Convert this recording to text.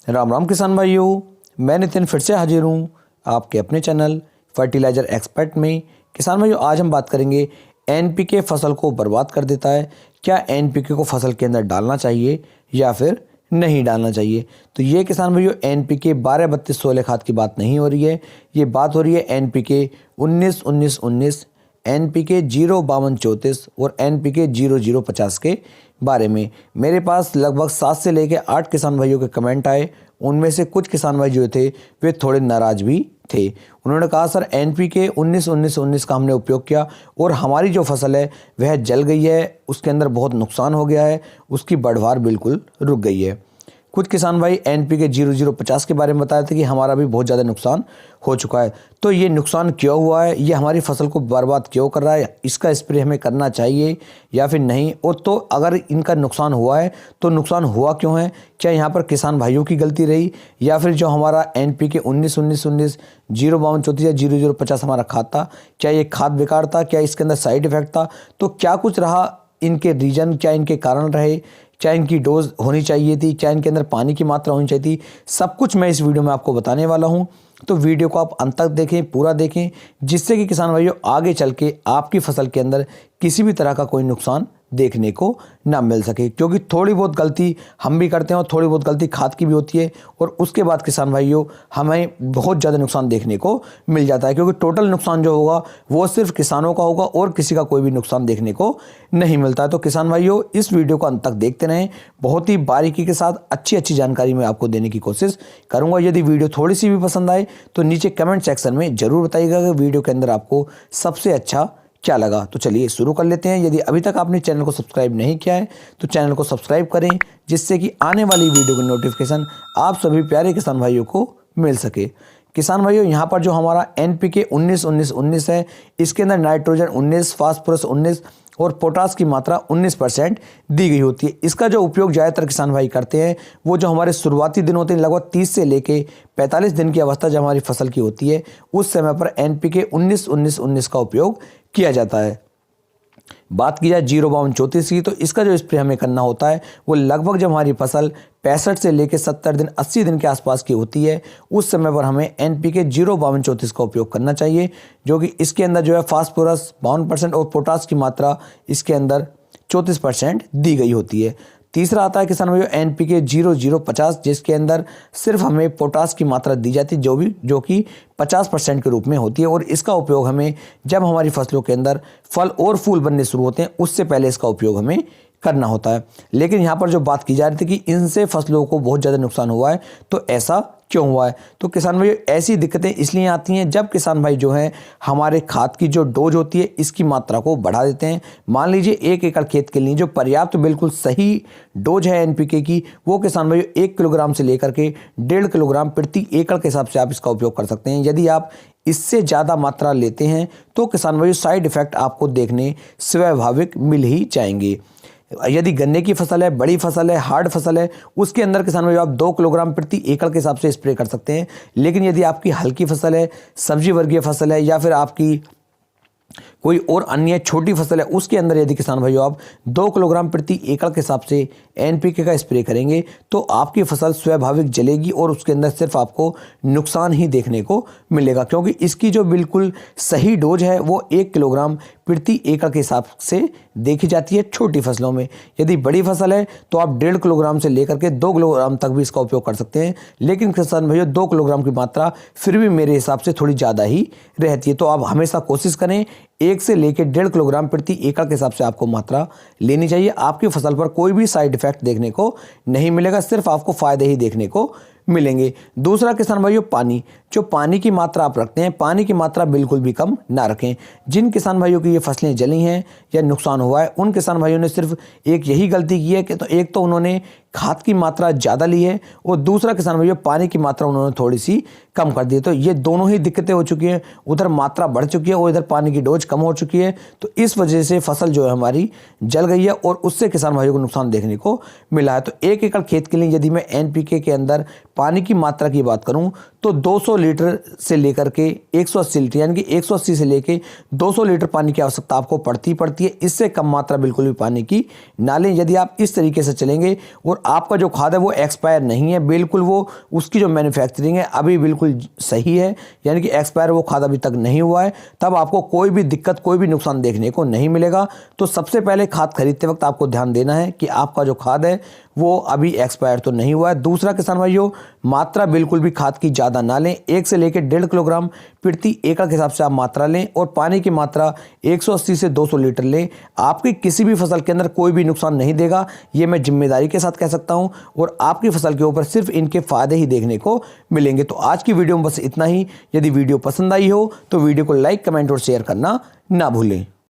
राम राम किसान भाइयों, मैं नितिन फिर से हाजिर हूँ आपके अपने चैनल फर्टिलाइज़र एक्सपर्ट में। किसान भाइयों, आज हम बात करेंगे एनपीके फसल को बर्बाद कर देता है। क्या एनपीके को फसल के अंदर डालना चाहिए या फिर नहीं डालना चाहिए? तो ये किसान भाइयों एनपीके 12-32-16 खाद की बात नहीं हो रही है, ये बात हो रही है एनपीके 19-19-19, एनपीके 0-52-34 और एनपीके 0-0-50 के बारे में। मेरे पास लगभग 7 से लेकर 8 किसान भाइयों के कमेंट आए। उनमें से कुछ किसान भाई जो थे वे थोड़े नाराज भी थे। उन्होंने कहा सर एनपीके 19-19-19 का हमने उपयोग किया और हमारी जो फसल है वह जल गई है, उसके अंदर बहुत नुकसान हो गया है, उसकी बढ़वार बिल्कुल रुक गई है। कुछ किसान भाई एनपीके 0-0-50 के बारे में बताए थे कि हमारा भी बहुत ज़्यादा नुकसान हो चुका है। तो ये नुकसान क्यों हुआ है, ये हमारी फसल को बर्बाद क्यों कर रहा है, इसका स्प्रे हमें करना चाहिए या फिर नहीं? और तो अगर इनका नुकसान हुआ है तो नुकसान हुआ क्यों है? क्या यहाँ पर किसान भाइयों की गलती रही या फिर जो हमारा एनपीके 19-19-19 0-52-34 या 0-0-50 हमारा खाद था, क्या ये खाद बेकार था? क्या इसके अंदर साइड इफेक्ट था? तो क्या कुछ रहा इनके रीजन, क्या इनके कारण रहे? क्या इनकी डोज होनी चाहिए थी? क्या इनके अंदर पानी की मात्रा होनी चाहिए थी? सब कुछ मैं इस वीडियो में आपको बताने वाला हूं। तो वीडियो को आप अंत तक देखें, पूरा देखें, जिससे कि किसान भाइयों आगे चल के आपकी फसल के अंदर किसी भी तरह का कोई नुकसान देखने को ना मिल सके। क्योंकि थोड़ी बहुत गलती हम भी करते हैं और थोड़ी बहुत गलती खाद की भी होती है और उसके बाद किसान भाइयों हमें बहुत ज़्यादा नुकसान देखने को मिल जाता है। क्योंकि टोटल नुकसान जो होगा वो सिर्फ किसानों का होगा और किसी का कोई भी नुकसान देखने को नहीं मिलता है। तो किसान भाइयों इस वीडियो को अंत तक देखते रहें, बहुत ही बारीकी के साथ अच्छी जानकारी मैं आपको देने की कोशिश करूँगा। यदि वीडियो थोड़ी सी भी पसंद आए तो नीचे कमेंट सेक्शन में ज़रूर बताइएगा कि वीडियो के अंदर आपको सबसे अच्छा क्या लगा। तो चलिए शुरू कर लेते हैं। यदि अभी तक आपने चैनल को सब्सक्राइब नहीं किया है तो चैनल को सब्सक्राइब करें, जिससे कि आने वाली वीडियो की नोटिफिकेशन आप सभी प्यारे किसान भाइयों को मिल सके। किसान भाइयों यहाँ पर जो हमारा एनपीके 19-19-19 है, इसके अंदर नाइट्रोजन 19, फास्फोरस 19 और पोटास की मात्रा 19% दी गई होती है। इसका जो उपयोग ज़्यादातर किसान भाई करते हैं वो जो हमारे शुरुआती दिन होते हैं, लगभग 30 से लेके 45 दिन की अवस्था जब हमारी फसल की होती है, उस समय पर एनपीके 19-19-19 का उपयोग किया जाता है। बात की जाए 0-52-34 की, तो इसका जो स्प्रे हमें करना होता है वो लगभग जब हमारी फसल 65 से लेकर 70 दिन 80 दिन के आसपास की होती है, उस समय पर हमें एनपीके 0-52-34 का उपयोग करना चाहिए, जो कि इसके अंदर जो है फास्फोरस 52% और पोटास की मात्रा इसके अंदर 34% दी गई होती है। तीसरा आता है किसान भाइयों एनपीके 0-0-50, जिसके अंदर सिर्फ हमें पोटास की मात्रा दी जाती है जो कि 50% के रूप में होती है। और इसका उपयोग हमें जब हमारी फसलों के अंदर फल और फूल बनने शुरू होते हैं उससे पहले इसका उपयोग हमें करना होता है। लेकिन यहाँ पर जो बात की जा रही थी कि इनसे फसलों को बहुत ज़्यादा नुकसान हुआ है, तो ऐसा क्यों हुआ है? तो किसान भाई ऐसी दिक्कतें इसलिए आती हैं जब किसान भाई जो हैं हमारे खाद की जो डोज होती है इसकी मात्रा को बढ़ा देते हैं। मान लीजिए 1 एकड़ खेत के लिए जो पर्याप्त बिल्कुल सही डोज है एनपीके की, वो किसान भाई 1 किलोग्राम से लेकर के 1.5 किलोग्राम प्रति एकड़ के हिसाब से आप इसका उपयोग कर सकते हैं। यदि आप इससे ज़्यादा मात्रा लेते हैं तो किसान भाई साइड इफेक्ट आपको देखने स्वाभाविक मिल ही जाएंगे। यदि गन्ने की फसल है, बड़ी फसल है, हार्ड फसल है, उसके अंदर किसान भाई आप 2 किलोग्राम प्रति एकड़ के हिसाब से स्प्रे कर सकते हैं। लेकिन यदि आपकी हल्की फसल है, सब्जी वर्गीय फसल है या फिर आपकी कोई और अन्य छोटी फसल है, उसके अंदर यदि किसान भाइयों आप 2 किलोग्राम प्रति एकड़ के हिसाब से एनपीके का स्प्रे करेंगे तो आपकी फसल स्वाभाविक जलेगी और उसके अंदर सिर्फ आपको नुकसान ही देखने को मिलेगा। क्योंकि इसकी जो बिल्कुल सही डोज है वो 1 किलोग्राम प्रति एकड़ के हिसाब से देखी जाती है छोटी फसलों में। यदि बड़ी फसल है तो आप 1.5 किलोग्राम से लेकर के 2 किलोग्राम तक भी इसका उपयोग कर सकते हैं। लेकिन किसान भाइयों 2 किलोग्राम की मात्रा फिर भी मेरे हिसाब से थोड़ी ज़्यादा ही रहती है। तो आप हमेशा कोशिश करें 1 से लेकर 1.5 किलोग्राम प्रति एकड़ के हिसाब से आपको मात्रा लेनी चाहिए। आपकी फसल पर कोई भी साइड इफेक्ट देखने को नहीं मिलेगा, सिर्फ आपको फायदे ही देखने को मिलेंगे। दूसरा किसान भाइयों पानी, जो पानी की मात्रा आप रखते हैं, पानी की मात्रा बिल्कुल भी कम ना रखें। जिन किसान भाइयों की ये फसलें जली हैं या नुकसान हुआ है, उन किसान भाइयों ने सिर्फ एक यही गलती की है कि तो एक तो उन्होंने खाद की मात्रा ज़्यादा ली है और दूसरा किसान भाइयों पानी की मात्रा उन्होंने थोड़ी सी कम कर दी है। तो ये दोनों ही दिक्कतें हो चुकी हैं, उधर मात्रा बढ़ चुकी है और इधर पानी की डोज कम हो चुकी है। तो इस वजह से फसल जो है हमारी जल गई है और उससे किसान भाइयों को नुकसान देखने को मिला है। तो 1 एकड़ खेत के लिए यदि मैं एनपीके के अंदर पानी की मात्रा की बात करूं तो 200 लीटर से लेकर के 180 लीटर, यानी कि 180 से लेकर 200 लीटर पानी की आवश्यकता आपको पड़ती है। इससे कम मात्रा बिल्कुल भी पानी की ना लें। यदि आप इस तरीके से चलेंगे और और आपका जो खाद है वो एक्सपायर नहीं है, बिल्कुल वो उसकी जो मैन्युफैक्चरिंग है अभी बिल्कुल सही है, यानी कि एक्सपायर वो खाद अभी तक नहीं हुआ है, तब आपको कोई भी दिक्कत कोई भी नुकसान देखने को नहीं मिलेगा। तो सबसे पहले खाद खरीदते वक्त आपको ध्यान देना है कि आपका जो खाद है वो अभी एक्सपायर तो नहीं हुआ है। दूसरा किसान भाइयों, मात्रा बिल्कुल भी खाद की ज़्यादा ना लें, 1 से लेकर 1.5 किलोग्राम प्रति एकड़ के हिसाब से आप मात्रा लें और पानी की मात्रा 180 से 200 लीटर लें। आपकी किसी भी फसल के अंदर कोई भी नुकसान नहीं देगा, ये मैं जिम्मेदारी के साथ कह सकता हूं, और आपकी फसल के ऊपर सिर्फ इनके फायदे ही देखने को मिलेंगे। तो आज की वीडियो में बस इतना ही। यदि वीडियो पसंद आई हो तो वीडियो को लाइक, कमेंट और शेयर करना ना भूलें।